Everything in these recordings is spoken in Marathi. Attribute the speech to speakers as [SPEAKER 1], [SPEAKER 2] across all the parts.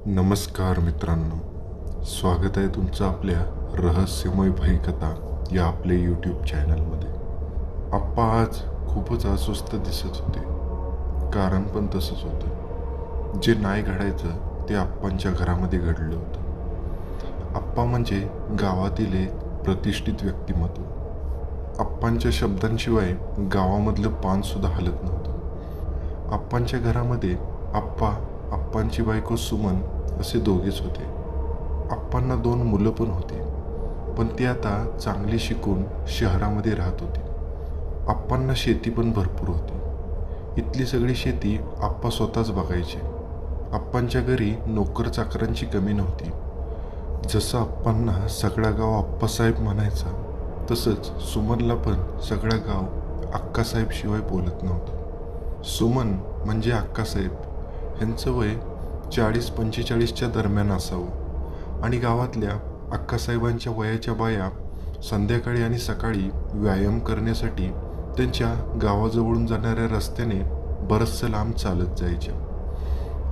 [SPEAKER 1] नमस्कार मित्रांनो, स्वागत आहे तुमचं आपल्या रहस्यमय भयकथा या आपल्या यूट्यूब चॅनलमध्ये. आप्पा आज खूपच अस्वस्थ दिसत होते. कारण पण तसंच होतं. जे नाही घडायचं ते आप्पांच्या घरामध्ये घडलं होतं. आप्पा म्हणजे गावातील एक प्रतिष्ठित व्यक्तिमत्व. आप्पांच्या शब्दांशिवाय गावामधलं पानसुद्धा हलत नव्हतं. आप्पांच्या घरामध्ये आप्पा, आप्पांची बायको सुमन असे दोघेच होते. आप्पांना 2 मुलं पण होती, पण ती आता चांगली शिकून शहरामध्ये राहत होती. आप्पांना शेती पण भरपूर होती. इथली सगळी शेती आप्पा स्वतःच बघायचे. आप्पांच्या घरी नोकर चाकरांची कमी नव्हती. जसं आप्पांना सगळा गाव आप्पासाहेब म्हणायचा, तसंच सुमनला पण सगळा गाव अक्कासाहेब शिवाय बोलत नव्हतं. सुमन म्हणजे अक्कासाहेब ह्यांचं वय 40-45च्या दरम्यान असावं आणि गावातल्या अक्कासाहेबांच्या वयाच्या बाया संध्याकाळी आणि सकाळी व्यायाम करण्यासाठी त्यांच्या गावाजवळून जाणाऱ्या रस्त्याने बरचसं लांब चालत जायच्या.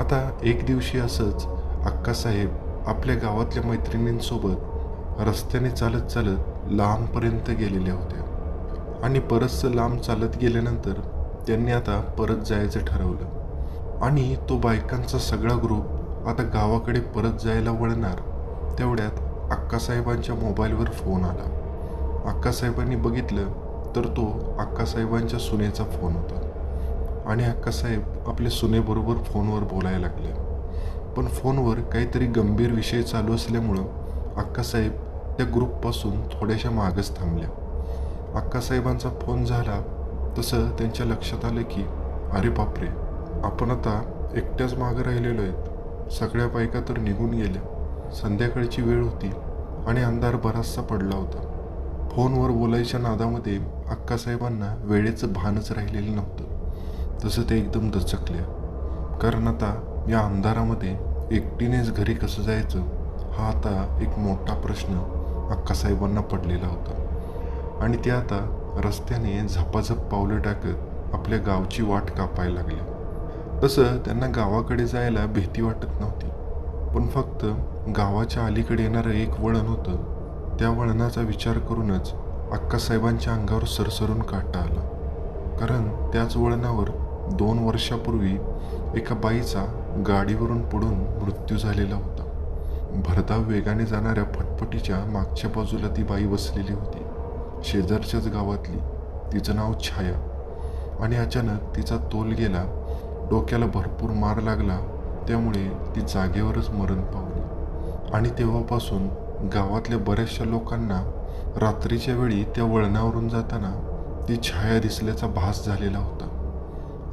[SPEAKER 1] आता एक दिवशी असंच अक्कासाहेब आपल्या गावातल्या मैत्रिणींसोबत रस्त्याने चालत चालत लांबपर्यंत गेलेल्या होत्या आणि बरचसं लांब चालत गेल्यानंतर त्यांनी आता परत जायचं ठरवलं आणि तो बायकांचा सगळा ग्रुप आता गावाकडे परत जायला वळणार. तेवढ्यात अक्कासाहेबांच्या मोबाईलवर फोन आला. अक्कासाहेबांनी बघितलं तर तो अक्कासाहेबांच्या सुनेचा फोन होता आणि अक्कासाहेब आपल्या सुनेबरोबर फोनवर बोलायला लागले. पण फोनवर काहीतरी गंभीर विषय चालू असल्यामुळं अक्कासाहेब त्या ग्रुपपासून थोड्याशा मागच थांबल्या. अक्कासाहेबांचा फोन झाला तसं त्यांच्या लक्षात आलं की अरे बापरे, आपण आता एकट्याच मागं राहिलेलो आहेत. सगळ्या बायका तर निघून गेल्या. संध्याकाळची वेळ होती आणि अंधार बराचसा पडला होता. फोनवर बोलायच्या नादामध्ये अक्कासाहेबांना वेळेचं भानच राहिलेलं नव्हतं. तसं ते एकदम दचकल्या. कारण आता या अंधारामध्ये एकटीनेच घरी कसं जायचं हा आता एक मोठा प्रश्न अक्कासाहेबांना पडलेला होता आणि ते आता रस्त्याने झपाझप पावलं टाकत आपल्या गावची वाट कापायला लागले. तसं त्यांना गावाकडे जायला भीती वाटत नव्हती, पण फक्त गावाच्या अलीकडे येणारं एक वळण होतं. त्या वळणाचा विचार करूनच अक्कासाहेबांच्या अंगावर सरसरून काटा आला. कारण त्याच वळणावर 2 वर्षापूर्वी एका बाईचा गाडीवरून पडून मृत्यू झालेला होता. भरधाव वेगाने जाणाऱ्या फटफटीच्या मागच्या बाजूला ती बाई बसलेली होती, शेजारच्याच गावातली. तिचं नाव छाया. आणि अचानक तिचा तोल गेला. डोक्याला भरपूर मार लागला, त्यामुळे ती जागेवरच मरण पावली. आणि तेव्हापासून गावातल्या बऱ्याचशा लोकांना रात्रीच्या वेळी त्या वळणावरून जाताना ती छाया दिसल्याचा भास झालेला होता.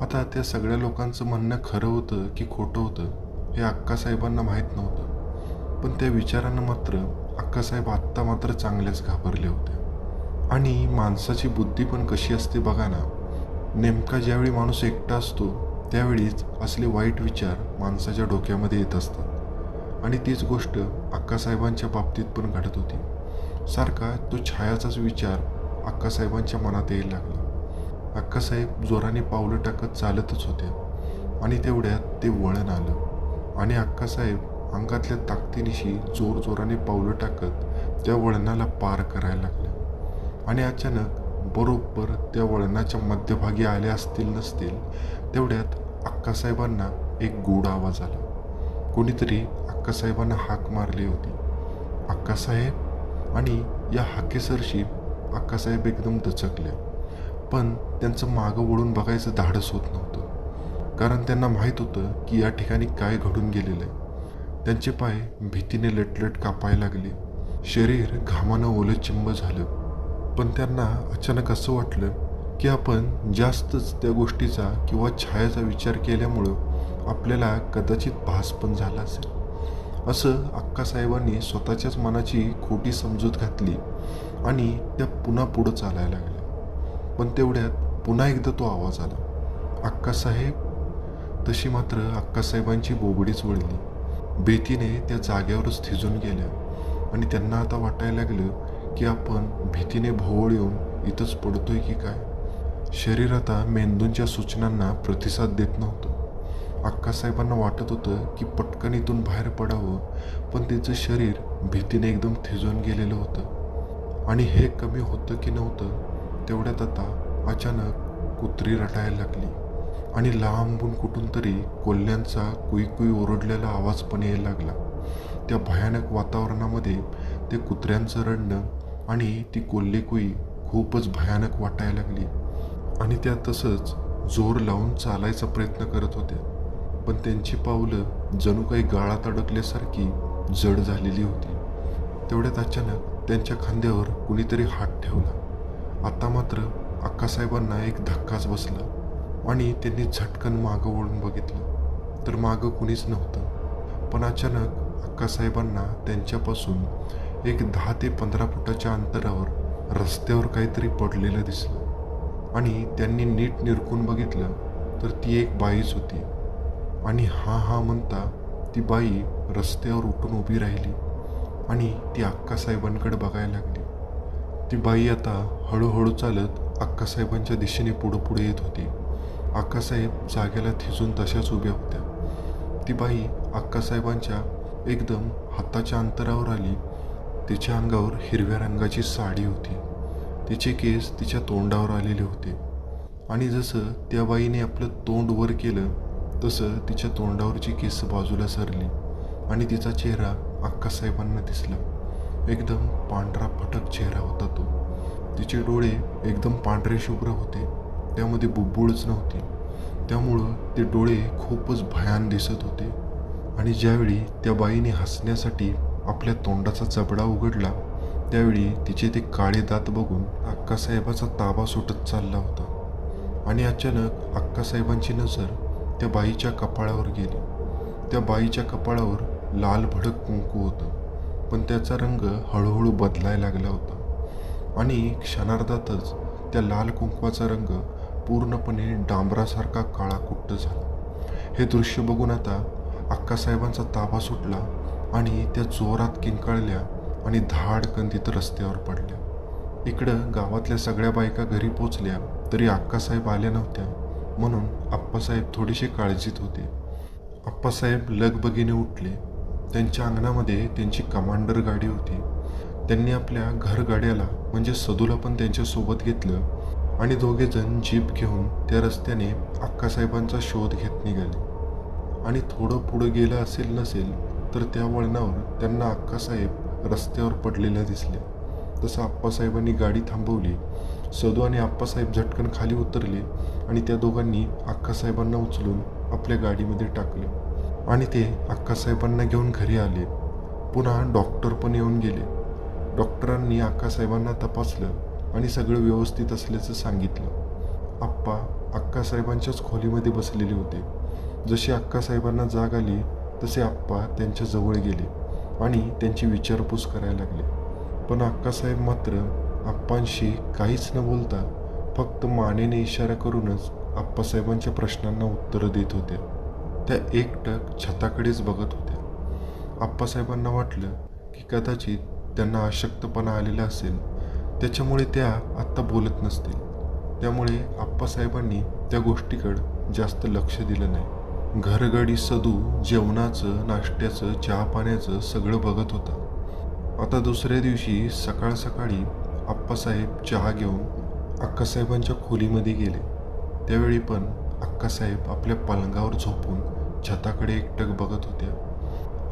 [SPEAKER 1] आता त्या सगळ्या लोकांचं म्हणणं खरं होतं की खोटं होतं हे अक्कासाहेबांना माहीत नव्हतं, पण त्या विचारानं मात्र अक्कासाहेब आत्ता मात्र चांगलेच घाबरले होते. आणि माणसाची बुद्धी पण कशी असते बघा ना. नेमका ज्यावेळी माणूस एकटा असतो त्यावेळीच असले वाईट विचार माणसाच्या डोक्यामध्ये येत असतात. आणि तीच गोष्ट अक्कासाहेबांच्या बाबतीत पण घडत होती. सारखा तो छायाचाच विचार अक्कासाहेबांच्या मनात यायला लागला. अक्कासाहेब जोराने पावलं टाकत चालतच होते आणि तेवढ्यात ते वळण आलं आणि अक्कासाहेब अंगातल्या ताकदीनिशी जोराने पावलं टाकत त्या वळणाला पार करायला लागले. आणि अचानक बरोबर त्या वळणाच्या मध्यभागी आले असतील नसतील तेवढ्यात अक्कासाहेबांना एक गूढ आवाज आला. कोणीतरी अक्कासाहेबांना हाक मारली होती, अक्कासाहेब. आणि या हाकेसरशी अक्कासाहेब एकदम दचकले, पण त्यांचं मागं वळून बघायचं धाडस होत नव्हतं. कारण त्यांना माहीत होतं की या ठिकाणी काय घडून गेलेलं आहे. त्यांचे पाय भीतीने लटलट कापायला लागले. शरीर घामानं ओलचिंब झालं. पण त्यांना अचानक असं वाटलं की आपण जास्तच त्या गोष्टीचा किंवा छायाचा विचार केल्यामुळं आपल्याला कदाचित भास पण झाला असेल. असं अक्कासाहेबांनी स्वतःच्याच मनाची खोटी समजूत घातली आणि त्या पुन्हा पुढं चालायला लागल्या. पण तेवढ्यात पुन्हा एकदा तो आवाज आला, अक्कासाहेब. तशी मात्र अक्कासाहेबांची बोबडीच वळली. भीतीने त्या जागेवरच थिजून गेल्या आणि त्यांना आता वाटायला लागलं की आपण भीतीने भोवळ येऊन इथंच पडतोय की काय. शरीर आता मेंदूंच्या सूचनांना प्रतिसाद देत नव्हतं. अक्कासाहेबांना वाटत होतं की पटकन इथून बाहेर पडावं, पण त्यांचं शरीर भीतीने एकदम थिजून गेलेलं होतं. आणि हे कमी होतं की नव्हतं तेवढ्यात आता अचानक कुत्री रटायला लागली आणि लांबून कुठून तरी कोल्ह्यांचा कुई कुई ओरडलेला आवाज पण यायला लागला. त्या भयानक वातावरणामध्ये ते कुत्र्यांचं रडणं आणि ती कोल्हे कुई खूपच भयानक वाटायला लागली आणि त्या तसंच जोर लावून चालायचा प्रयत्न करत होत्या. पण त्यांची पावलं जणू काही गाळात अडकल्यासारखी जड झालेली होती. तेवढ्यात अचानक त्यांच्या खांद्यावर कुणीतरी हात ठेवला. आता मात्र अक्कासाहेबांना एक धक्काच बसला आणि त्यांनी झटकन मागं वळून बघितलं तर मागं कुणीच नव्हतं. पण अचानक अक्कासाहेबांना त्यांच्यापासून एक 10 ते 15 फुटाच्या अंतरावर रस्त्यावर काहीतरी पडलेलं दिसलं आणि त्यांनी नीट निरखून बघितलं तर ती एक बाईच होती. आणि हा म्हणता ती बाई रस्त्यावर उठून उभी राहिली आणि ती अक्कासाहेबांकडे बघायला लागली. ती बाई आता हळूहळू चालत अक्कासाहेबांच्या दिशेने पुढे येत होती. अक्कासाहेब जागेला थिजून तशाच उभ्या होत्या. ती बाई अक्कासाहेबांच्या एकदम हाताच्या अंतरावर आली. तिच्या अंगावर हिरव्या रंगाची साडी होती. तिचे केस तिच्या तोंडावर आलेले होते आणि जसं त्या बाईने आपलं तोंड वर केलं तसं तिच्या तोंडावरची केस बाजूला सरली आणि तिचा चेहरा अक्कासाहेबांना दिसला. एकदम पांढरा फटक चेहरा होता तो. तिचे डोळे एकदम पांढरे शुभ्र होते, त्यामध्ये बुब्बुळच नव्हती. त्यामुळं ते डोळे खूपच भयान दिसत होते. आणि ज्यावेळी त्या बाईने हसण्यासाठी आपल्या तोंडाचा जबडा उघडला त्यावेळी तिचे ते काळे दात बघून अक्कासाहेबाचा ताबा सुटत चालला होता. आणि अचानक अक्कासाहेबांची नजर त्या बाईच्या कपाळावर गेली. त्या बाईच्या कपाळावर लाल भडक कुंकू होतं, पण त्याचा रंग हळूहळू बदलायला लागला होता आणि क्षणार्धातच त्या लाल कुंकवाचा रंग पूर्णपणे डांबरासारखा काळाकुट्ट झाला. हे दृश्य बघून आता अक्कासाहेबांचा ताबा सुटला आणि त्या जोरात किंकाळल्या आणि धाडकन तिथं रस्त्यावर पडल्या. इकडं गावातल्या सगळ्या बायका घरी पोचल्या तरी अक्कासाहेब आल्या नव्हत्या, म्हणून आप्पासाहेब थोडेसे काळजीत होते. आप्पासाहेब लगबगीने उठले. त्यांच्या अंगणामध्ये त्यांची कमांडर गाडी होती. त्यांनी आपल्या घरगाड्याला म्हणजे सदूला पण त्यांच्यासोबत घेतलं आणि दोघेजण जीप घेऊन त्या रस्त्याने अक्कासाहेबांचा शोध घेत निघाले. आणि थोडं पुढं गेलं असेल नसेल तर त्या वळणावर त्यांना अक्कासाहेब रस्त्यावर पडलेल्या दिसले. तसं आप्पासाहेबांनी गाडी थांबवली. सदू आणि आप्पासाहेब झटकन खाली उतरले आणि त्या दोघांनी अक्कासाहेबांना उचलून आपल्या गाडीमध्ये टाकले आणि ते अक्कासाहेबांना घेऊन घरी आले. पुन्हा डॉक्टर पण येऊन गेले. डॉक्टरांनी अक्कासाहेबांना तपासलं आणि सगळं व्यवस्थित असल्याचं सांगितलं. आप्पा अक्कासाहेबांच्याच खोलीमध्ये बसलेले होते. जशी अक्कासाहेबांना जाग आली तसे आप्पा त्यांच्या जवळ गेले आणि त्यांची विचारपूस करायला लागले. पण अक्कासाहेब मात्र आप्पांशी काहीच न बोलता फक्त मानेने इशारा करूनच आप्पासाहेबांच्या प्रश्नांना उत्तरं देत होत्या. त्या एकटक छताकडेच बघत होत्या. आप्पासाहेबांना वाटलं की कदाचित त्यांना अशक्तपणा आलेला असेल, त्याच्यामुळे त्या आत्ता बोलत नसतील. त्यामुळे आप्पासाहेबांनी त्या गोष्टीकडं जास्त लक्ष दिलं नाही. घरगडी सदू जेवणाचं, नाश्त्याचं, चहा पाण्याचं सगळं बघत होता. आता दुसऱ्या दिवशी सकाळ सकाळी आप्पासाहेब चहा घेऊन अक्कासाहेबांच्या खोलीमध्ये गेले. त्यावेळी पण अक्कासाहेब आपल्या पलंगावर झोपून छताकडे एकटक बघत होत्या.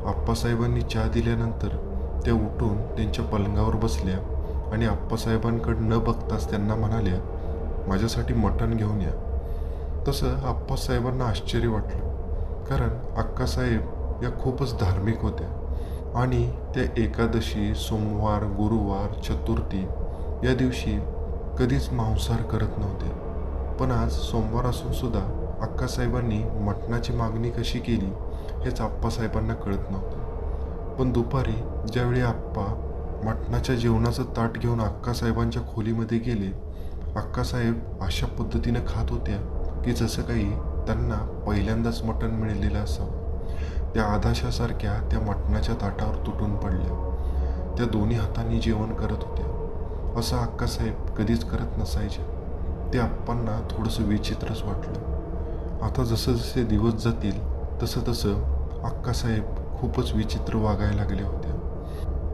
[SPEAKER 1] आप्पासाहेबांनी चहा दिल्यानंतर त्या उठून त्यांच्या पलंगावर बसल्या आणि आप्पासाहेबांकडे न बघताच त्यांना म्हणाल्या, माझ्यासाठी मटण घेऊन या. तसं आप्पासाहेबांना आश्चर्य वाटलं, कारण अक्कासाहेब या खूपच धार्मिक होत्या आणि त्या एकादशी, सोमवार, गुरुवार, चतुर्थी या दिवशी कधीच मांसाहार करत नव्हते. पण आज सोमवार असून सुद्धा अक्कासाहेबांनी मटणाची मागणी कशी केली हेच आप्पासाहेबांना कळत नव्हतं. पण दुपारी ज्यावेळी आप्पा मटणाच्या जेवणाचं ताट घेऊन अक्कासाहेबांच्या खोलीमध्ये गेले, अक्कासाहेब अशा पद्धतीनं खात होत्या की जसं काही त्यांना पहिल्यांदाच मटण मिळालेलं असावं. त्या आधाशासारख्या त्या मटणाच्या ताटावर तुटून पडल्या. त्या दोन्ही हातांनी जेवण करत होत्या. असं अक्कासाहेब कधीच करत नसायचे. ते आप्पांना थोडंसं विचित्रच वाटलं. आता जसे दिवस जातील तसं तसं अक्कासाहेब खूपच विचित्र वागायला लागल्या होत्या.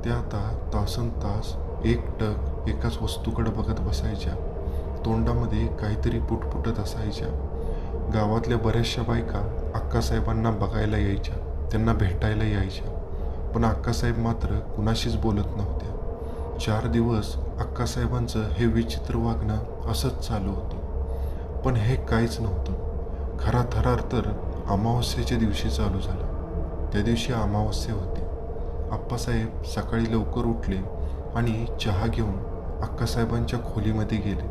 [SPEAKER 1] त्या आता तासनतास एकटक एकाच वस्तूकडे बघत बसायच्या. तोंडामध्ये काहीतरी पुटपुटत असायच्या. गावातल्या बऱ्याचशा बायका अक्कासाहेबांना बघायला यायच्या, त्यांना भेटायला यायच्या. पण अक्कासाहेब मात्र कुणाशीच बोलत नव्हत्या. 4 दिवस अक्कासाहेबांचं हे विचित्र वागणं असंच चालू होतं. पण हे काहीच नव्हतं. खरा थरार तर अमावस्येच्या दिवशी चालू झाला. त्या दिवशी अमावस्या होती. आप्पासाहेब सकाळी लवकर उठले आणि चहा घेऊन अक्कासाहेबांच्या खोलीमध्ये गेले.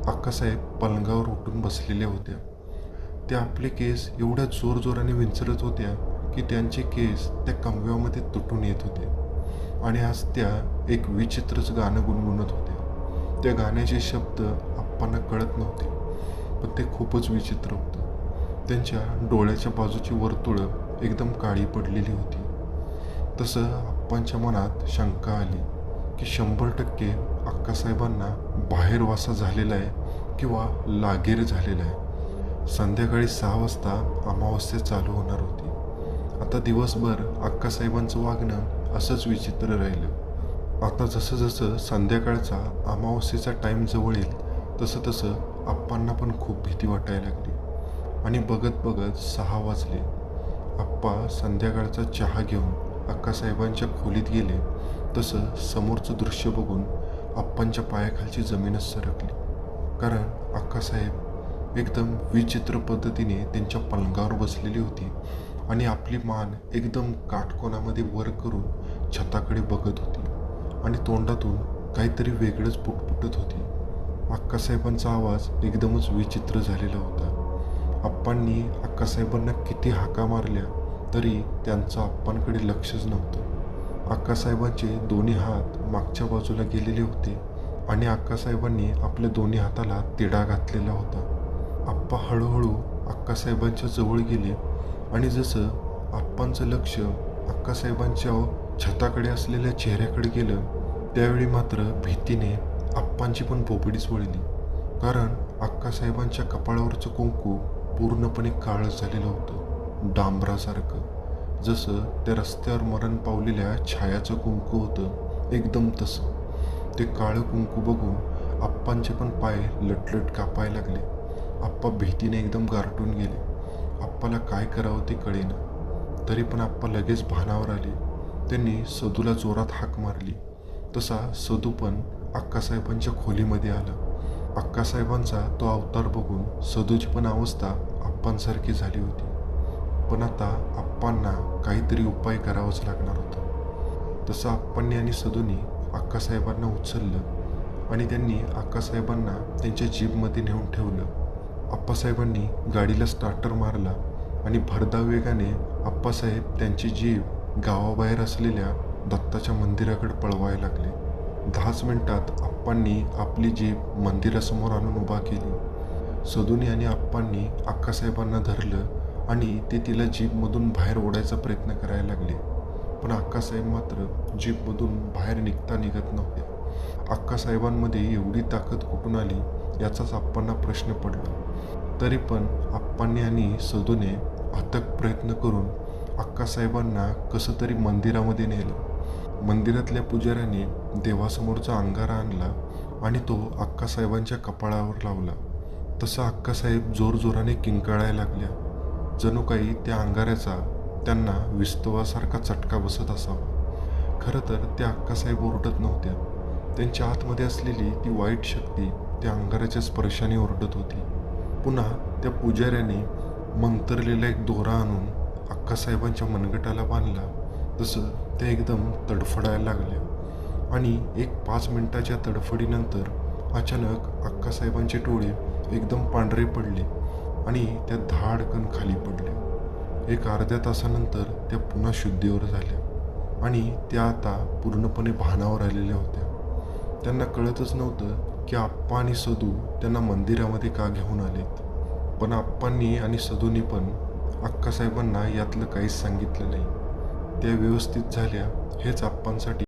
[SPEAKER 1] अक्कासाहेब पलंगावर उठून बसलेल्या होत्या. त्या आपले केस एवढ्या जोरजोराने विंचरत होत्या की त्यांचे केस त्या कंगव्यामध्ये तुटून येत होते. आणि आज त्या एक विचित्रच गाणं गुणगुणत होत्या. त्या गाण्याचे शब्द आप्पांना कळत नव्हते, पण ते खूपच विचित्र होतं. त्यांच्या डोळ्याच्या बाजूची वर्तुळं एकदम काळी पडलेली होती. तसं आप्पांच्या मनात शंका आली की 100% अक्कासाहेबांना बाहेर वासा झालेला आहे किंवा लागीर झालेला आहे. संध्याकाळी 6 वाजता अमावस्या चालू होणार होती. आता दिवसभर अक्कासाहेबांचं वागणं असंच विचित्र राहिलं. आता जसं जसं संध्याकाळचा अमावस्येचा टाईम जवळ येईल तसं तसं आप्पांना पण खूप भीती वाटायला लागली. आणि बघत बघत 6 वाजले. आप्पा संध्याकाळचा चहा घेऊन अक्कासाहेबांच्या खोलीत गेले. तसं समोरचं दृश्य बघून आप्पांच्या पायाखालची जमीनच सरकली. कारण अक्कासाहेब एकदम विचित्र पद्धतीने त्यांच्या पलंगावर बसलेली होती आणि आपली मान एकदम काटकोनामध्ये वर करून छताकडे बघत होती आणि तोंडातून काहीतरी वेगळंच पुटपुटत होती. अक्कासाहेबांचा आवाज एकदमच विचित्र झालेला होता. आप्पांनी अक्कासाहेबांना किती हाका मारल्या तरी त्यांचं आप्पांकडे लक्षच नव्हतं. अक्कासाहेबांचे दोन्ही हात मागच्या बाजूला गेलेले होते आणि अक्कासाहेबांनी आपल्या दोन्ही हाताला तिडा घातलेला होता. आप्पा हळूहळू अक्कासाहेबांच्या जवळ गेले आणि जसं आप्पांचं लक्ष अक्कासाहेबांच्या छताकडे असलेल्या चेहऱ्याकडे गेलं त्यावेळी मात्र भीतीने आप्पांची पण पोपडीच वळली. कारण अक्कासाहेबांच्या कपाळावरचं कुंकू पूर्णपणे काळं झालेलं होतं, डांबरासारखं. जसं त्या रस्त्यावर मरण पावलेल्या छायाचं कुंकू होतं एकदम तसं. ते काळं कुंकू बघून आप्पांचे पण पाय लटलट कापायला लागले. आप्पा भीतीने एकदम गारटून गेले. आप्पाला काय करावं ते कळेना. तरी पण आप्पा लगेच भानावर आले. त्यांनी सदूला जोरात हाक मारली. तसा सदू पण अक्कासाहेबांच्या खोलीमध्ये आला. अक्कासाहेबांचा तो अवतार बघून सदूची पण अवस्था आप्पांसारखी झाली होती. पण आता आप्पांना काहीतरी उपाय करावाच लागणार होता. तसं आप्पांनी आणि सदूनी अक्कासाहेबांना उचललं आणि त्यांनी अक्कासाहेबांना त्यांच्या जीपमध्ये नेऊन ठेवलं. आप्पासाहेबांनी गाडीला स्टार्टर मारला आणि भरधाव वेगाने आप्पासाहेब त्यांची जीप गावाबाहेर असलेल्या दत्ताच्या मंदिराकडे पळवायला लागले. 10च मिनिटात आप्पांनी आपली जीप मंदिरासमोर आणून उभा केली. सदूनी आणि आप्पांनी अक्कासाहेबांना धरलं आणि ते तिला जीपमधून बाहेर ओढायचा प्रयत्न करायला लागले. पण अक्कासाहेब मात्र जीपमधून बाहेर निघत नव्हते. अक्कासाहेबांमध्ये एवढी ताकद कुठून आली याचाच आप्पांना प्रश्न पडला. तरी पण आप्पांनी आणि सदूने अथक प्रयत्न करून अक्कासाहेबांना कसं तरी मंदिरामध्ये नेलं. मंदिरातल्या पुजाऱ्याने देवासमोरचा अंगारा आणला आणि तो अक्कासाहेबांच्या कपाळावर लावला. तसा अक्कासाहेब जोरजोराने किंकाळायला लागल्या. जणू काही त्या अंगाऱ्याचा त्यांना विस्तवासारखा चटका बसत असावा. खरं तर त्या अक्कासाहेब ओरडत नव्हत्या. त्यांच्या आतमध्ये असलेली ती वाईट शक्ती त्या अंगाऱ्याच्या स्पर्शाने ओरडत होती. पुन्हा त्या पुजाऱ्याने मंतरलेला एक दोरा आणून अक्कासाहेबांच्या मनगटाला बांधला. तसं त्या एकदम तडफडायला लागल्या आणि एक 5 मिनिटाच्या तडफडीनंतर अचानक अक्कासाहेबांचे डोळे एकदम पांढरे पडले आणि त्या धाडकन खाली पडल्या. एक अर्ध्या तासानंतर त्या पुन्हा शुद्धीवर झाल्या आणि त्या आता पूर्णपणे भानावर आलेल्या होत्या. त्यांना कळतच नव्हतं की आप्पा आणि सदू त्यांना मंदिरामध्ये का घेऊन आलेत. पण आप्पांनी आणि सदूनी पण अक्कासाहेबांना यातलं काहीच सांगितलं नाही. त्या व्यवस्थित झाल्या हेच आप्पांसाठी